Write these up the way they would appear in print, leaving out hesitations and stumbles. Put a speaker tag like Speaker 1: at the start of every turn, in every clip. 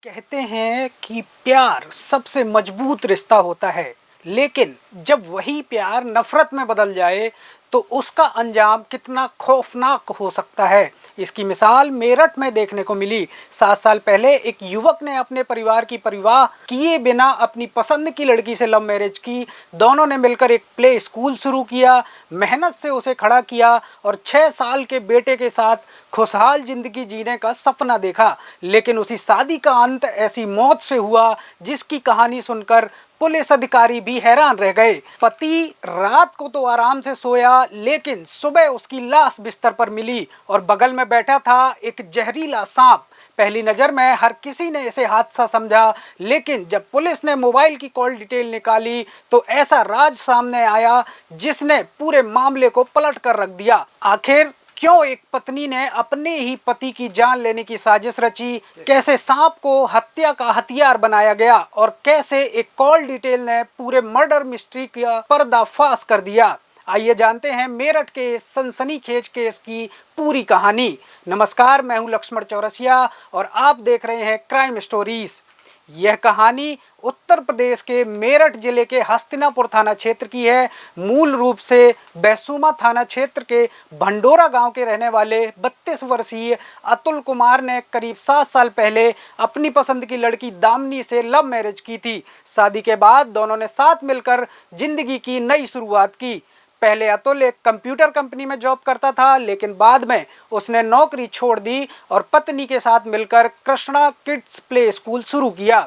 Speaker 1: कहते हैं कि प्यार सबसे मजबूत रिश्ता होता है, लेकिन जब वही प्यार नफरत में बदल जाए तो उसका अंजाम कितना खौफनाक हो सकता है। इसकी मिसाल मेरठ में देखने को मिली। 7 साल पहले एक युवक ने अपने परिवार की परवाह किए बिना अपनी पसंद की लड़की से लव मैरिज की। दोनों ने मिलकर एक प्ले स्कूल शुरू किया, मेहनत से उसे खड़ा किया और 6 साल के बेटे के साथ खुशहाल जिंदगी जीने का सपना देखा। लेकिन उसी शादी का अंत ऐसी मौत से हुआ जिसकी कहानी सुनकर पुलिस अधिकारी भी हैरान रह गए। पति रात को तो आराम से सोया, लेकिन सुबह उसकी लाश बिस्तर पर मिली और बगल में बैठा था एक जहरीला सांप। पहली नज़र में हर किसी ने इसे हादसा समझा, लेकिन जब पुलिस ने मोबाइल की कॉल डिटेल निकाली तो ऐसा राज सामने आया जिसने पूरे मामले को पलट कर रख दिया। आखिर क्यों एक पत्नी ने अपने ही पति की जान लेने की साजिश रची, कैसे सांप को हत्या का हथियार बनाया गया और कैसे एक कॉल डिटेल ने पूरे मर्डर मिस्ट्री का पर्दाफाश कर दिया। आइए जानते हैं मेरठ के इस सनसनीखेज केस की पूरी कहानी। नमस्कार, मैं हूं लक्ष्मण चौरसिया और आप देख रहे हैं क्राइम स्टोरीज। यह कहानी उत्तर प्रदेश के मेरठ जिले के हस्तिनापुर थाना क्षेत्र की है। मूल रूप से बैसुमा थाना क्षेत्र के भंडोरा गांव के रहने वाले 32 वर्षीय अतुल कुमार ने करीब 7 साल पहले अपनी पसंद की लड़की दामिनी से लव मैरिज की थी। शादी के बाद दोनों ने साथ मिलकर जिंदगी की नई शुरुआत की। पहले अतुल एक कंप्यूटर कंपनी में जॉब करता था, लेकिन बाद में उसने नौकरी छोड़ दी और पत्नी के साथ मिलकर कृष्णा किड्स प्ले स्कूल शुरू किया।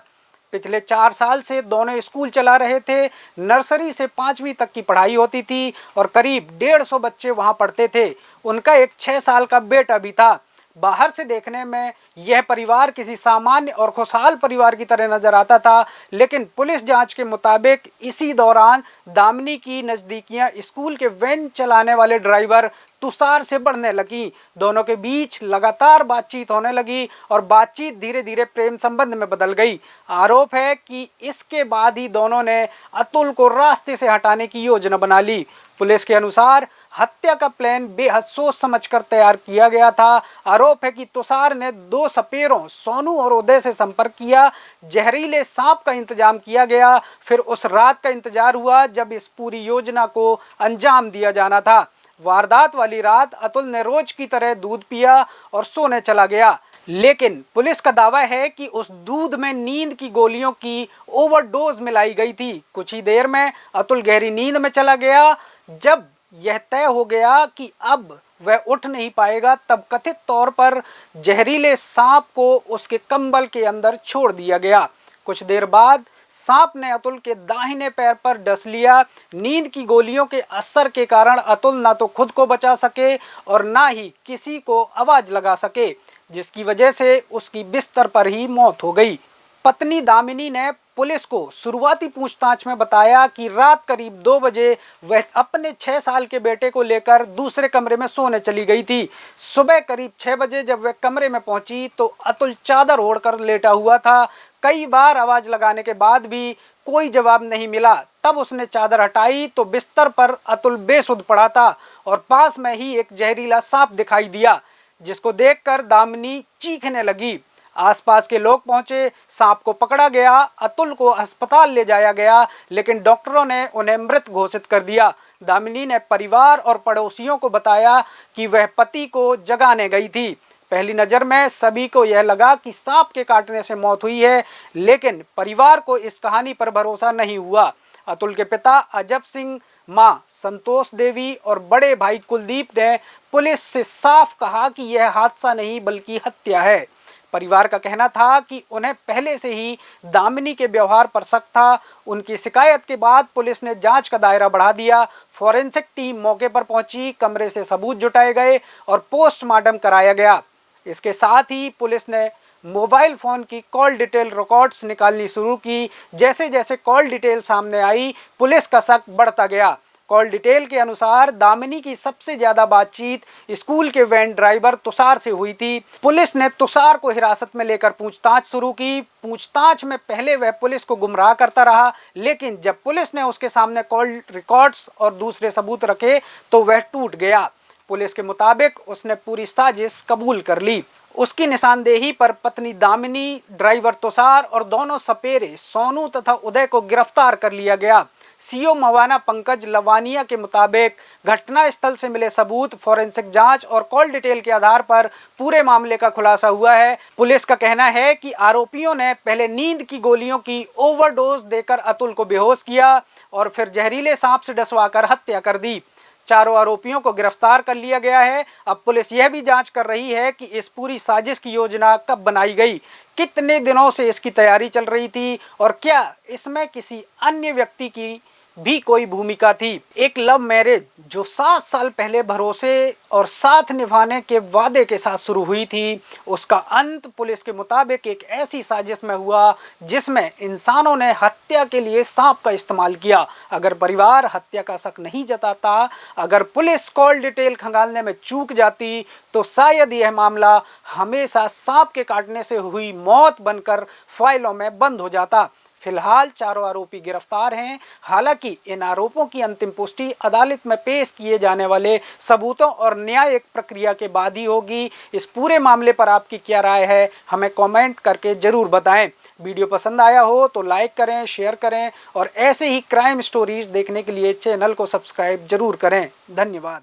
Speaker 1: पिछले 4 साल से दोनों स्कूल चला रहे थे। नर्सरी से 5वीं तक की पढ़ाई होती थी और करीब 150 बच्चे वहां पढ़ते थे। उनका एक 6 साल का बेटा भी था। बाहर से देखने में यह परिवार किसी सामान्य और खुशहाल परिवार की तरह नजर आता था, लेकिन पुलिस जांच के मुताबिक इसी दौरान दामिनी की नज़दीकियां स्कूल के वैन चलाने वाले ड्राइवर तुषार से बढ़ने लगी। दोनों के बीच लगातार बातचीत होने लगी और बातचीत धीरे धीरे प्रेम संबंध में बदल गई। आरोप है कि इसके बाद ही दोनों ने अतुल को रास्ते से हटाने की योजना बना ली। पुलिस के अनुसार हत्या का प्लान बेहद सोच समझकर तैयार किया गया था। आरोप है कि तुषार ने 2 सपेरों सोनू और उदय से संपर्क किया, जहरीले सांप का इंतजाम किया गया। फिर उस रात का इंतजार हुआ जब इस पूरी योजना को अंजाम दिया जाना था। वारदात वाली रात अतुल ने रोज की तरह दूध पिया और सोने चला गया, लेकिन पुलिस का दावा है कि उस दूध में नींद की गोलियों की ओवरडोज मिलाई गई थी। कुछ ही देर में अतुल गहरी नींद में चला गया। जब यह तय हो गया कि अब वह उठ नहीं पाएगा, तब कथित तौर पर जहरीले सांप को उसके कंबल के अंदर छोड़ दिया गया। कुछ देर बाद सांप ने अतुल के दाहिने पैर पर डस लिया। नींद की गोलियों के असर के कारण अतुल ना तो खुद को बचा सके और ना ही किसी को आवाज लगा सके, जिसकी वजह से उसकी बिस्तर पर ही मौत हो गई। पत्नी दामिनी ने पुलिस को शुरुआती पूछताछ में बताया कि रात करीब 2 बजे वह अपने 6 साल के बेटे को लेकर दूसरे कमरे में सोने चली गई थी। सुबह करीब 6 बजे जब वह कमरे में पहुंची तो अतुल चादर ओढ़कर लेटा हुआ था। कई बार आवाज लगाने के बाद भी कोई जवाब नहीं मिला। तब उसने चादर हटाई तो बिस्तर पर अतुल बेसुध पड़ा था और पास में ही एक जहरीला सांप दिखाई दिया, जिसको देखकर दामिनी चीखने लगी। आसपास के लोग पहुंचे, सांप को पकड़ा गया, अतुल को अस्पताल ले जाया गया, लेकिन डॉक्टरों ने उन्हें मृत घोषित कर दिया। दामिनी ने परिवार और पड़ोसियों को बताया कि वह पति को जगाने गई थी। पहली नज़र में सभी को यह लगा कि सांप के काटने से मौत हुई है, लेकिन परिवार को इस कहानी पर भरोसा नहीं हुआ। अतुल के पिता अजब सिंह, मां संतोष देवी और बड़े भाई कुलदीप ने पुलिस से साफ कहा कि यह हादसा नहीं बल्कि हत्या है। परिवार का कहना था कि उन्हें पहले से ही दामिनी के व्यवहार पर शक था। उनकी शिकायत के बाद पुलिस ने जांच का दायरा बढ़ा दिया। फॉरेंसिक टीम मौके पर पहुंची, कमरे से सबूत जुटाए गए और पोस्टमार्टम कराया गया। इसके साथ ही पुलिस ने मोबाइल फ़ोन की कॉल डिटेल रिकॉर्ड्स निकालनी शुरू की। जैसे जैसे कॉल डिटेल सामने आई, पुलिस का शक बढ़ता गया। कॉल डिटेल के अनुसार दामिनी की सबसे ज्यादा बातचीत स्कूल के वैन ड्राइवर तुषार से हुई थी। पुलिस ने तुषार को हिरासत में लेकर पूछताछ शुरू की। पूछताछ में पहले वह पुलिस को गुमराह करता रहा, लेकिन जब पुलिस ने उसके सामने कॉल रिकॉर्ड्स और दूसरे सबूत रखे तो वह टूट गया। पुलिस के मुताबिक उसने पूरी साजिश कबूल कर ली। उसकी निशानदेही पर पत्नी दामिनी, ड्राइवर तुषार और दोनों सपेरे सोनू तथा उदय को गिरफ्तार कर लिया गया। सीओ मवाना पंकज लवानिया के मुताबिक घटना स्थल से मिले सबूत, फोरेंसिक जांच और कॉल डिटेल के आधार पर पूरे मामले का खुलासा हुआ है। पुलिस का कहना है कि आरोपियों ने पहले नींद की गोलियों की ओवरडोज देकर अतुल को बेहोश किया और फिर जहरीले सांप से डसवाकर हत्या कर दी। चारों आरोपियों को गिरफ्तार कर लिया गया है। अब पुलिस यह भी जांच कर रही है कि इस पूरी साजिश की योजना कब बनाई गई, कितने दिनों से इसकी तैयारी चल रही थी और क्या इसमें किसी अन्य व्यक्ति की भी कोई भूमिका थी। एक लव मैरिज जो 7 साल पहले भरोसे और साथ निभाने के वादे के साथ शुरू हुई थी, उसका अंत पुलिस के मुताबिक एक ऐसी साजिश में हुआ जिसमें इंसानों ने हत्या के लिए सांप का इस्तेमाल किया। अगर परिवार हत्या का शक नहीं जताता, अगर पुलिस कॉल डिटेल खंगालने में चूक जाती, तो शायद यह मामला हमेशा सांप के काटने से हुई मौत बनकर फाइलों में बंद हो जाता। फिलहाल चारों आरोपी गिरफ्तार हैं। हालांकि इन आरोपों की अंतिम पुष्टि अदालत में पेश किए जाने वाले सबूतों और न्यायिक प्रक्रिया के बाद ही होगी। इस पूरे मामले पर आपकी क्या राय है, हमें कमेंट करके जरूर बताएं। वीडियो पसंद आया हो तो लाइक करें, शेयर करें और ऐसे ही क्राइम स्टोरीज देखने के लिए चैनल को सब्सक्राइब जरूर करें। धन्यवाद।